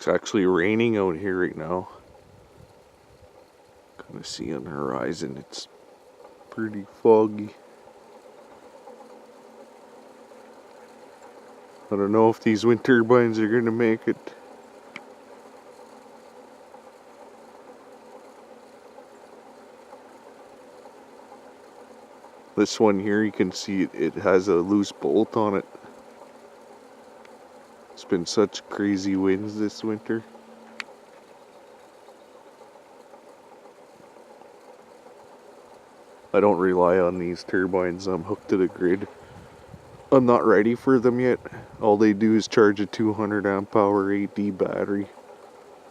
It's actually raining out here right now. Kind of see on the horizon, it's pretty foggy. I don't know if these wind turbines are gonna make it. This one here, you can see it has a loose bolt on it. It's been such crazy winds this winter. I don't rely on these turbines. I'm hooked to the grid. I'm not ready for them yet. All they do is charge a 200 amp hour 8D battery.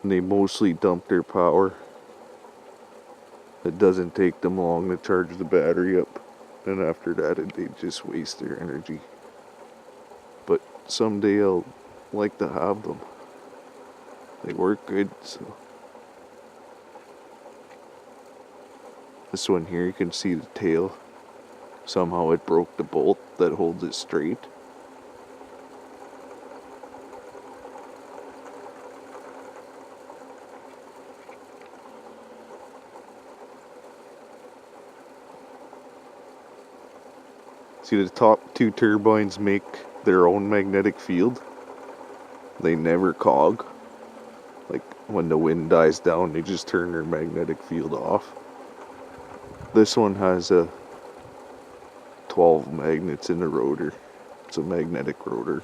And they mostly dump their power. It doesn't take them long to charge the battery up. And after that, they just waste their energy. But someday I'll like to have them. They work good, so. This one here, you can see the tail. Somehow it broke the bolt that holds it straight. See, the top two turbines make their own magnetic field. They never cog. Like when the wind dies down, they just turn their magnetic field off. This one has 12 magnets in the rotor. It's a magnetic rotor.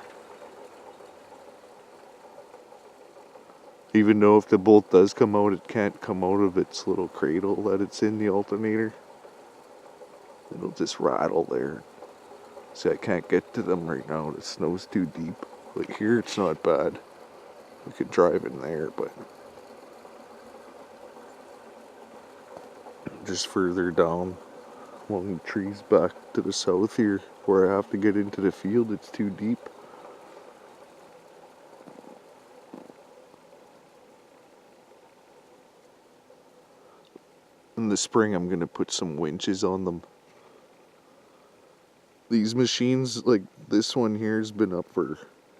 Even though if the bolt does come out, it can't come out of its little cradle that it's in the alternator. It'll just rattle there. See, I can't get to them right now. The snow's too deep. Like here, it's not bad. We could drive in there, but just further down along the trees back to the south here, where I have to get into the field, it's too deep. In the spring, I'm gonna put some winches on them. These machines, like this one here, has been up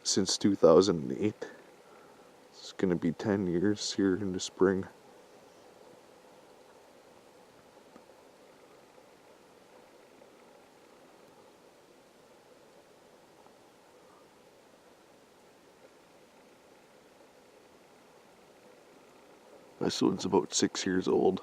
since 2008. It's gonna be 10 years here in the spring. This one's about 6 years old.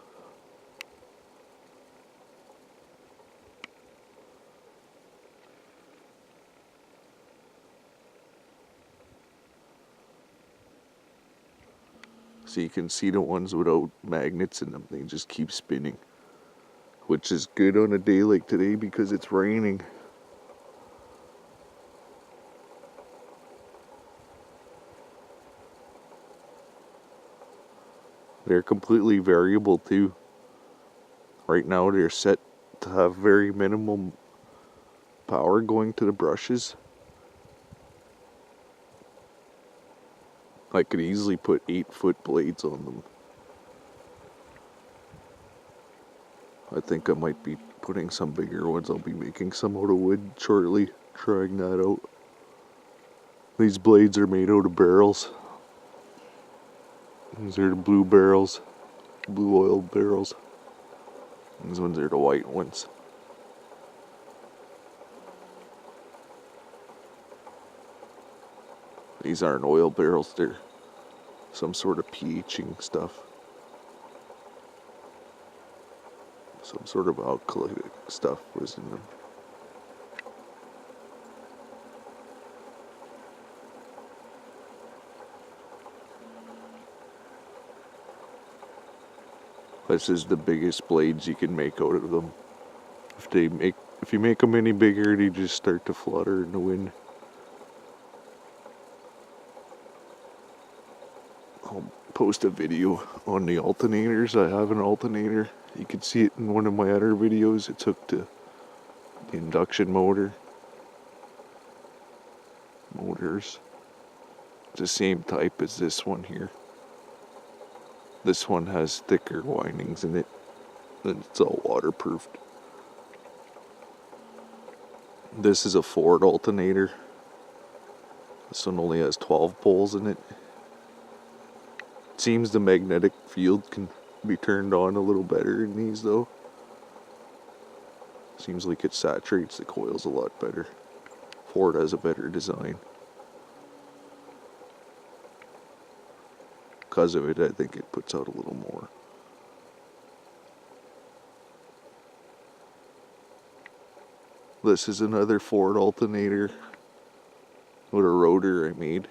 So you can see the ones without magnets in them, they just keep spinning. Which is good on a day like today because it's raining. They're completely variable too. Right now they're set to have very minimum power going to the brushes. I could easily put 8-foot blades on them. I think I might be putting some bigger ones. I'll be making some out of wood shortly, trying that out. These blades are made out of barrels. These are the blue barrels, blue oil barrels. These ones are the white ones. These aren't oil barrels, they're some sort of pHing stuff. Some sort of alkalic stuff was in them. This is the biggest blades you can make out of them. If you make them any bigger, they just start to flutter in the wind. I'll post a video on the alternators. I have an alternator. You can see it in one of my other videos. It's hooked to the induction motors. It's the same type as this one here. This one has thicker windings in it, and it's all waterproofed. This is a Ford alternator. This one only has 12 poles in it. Seems the magnetic field can be turned on a little better in these though. Seems like it saturates the coils a lot better. Ford has a better design. Because of it, I think it puts out a little more. This is another Ford alternator with a rotor I made.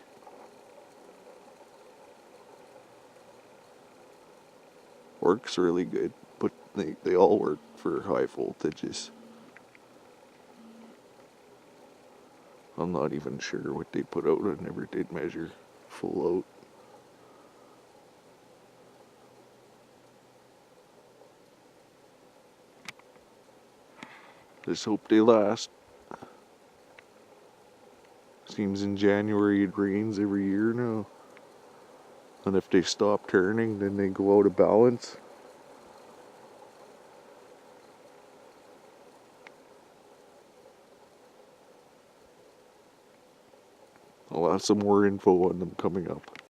Works really good, but they all work for high voltages. I'm not even sure what they put out. I never did measure full out. Just hope they last. Seems in January it rains every year now. And if they stop turning, then they go out of balance. I'll have some more info on them coming up.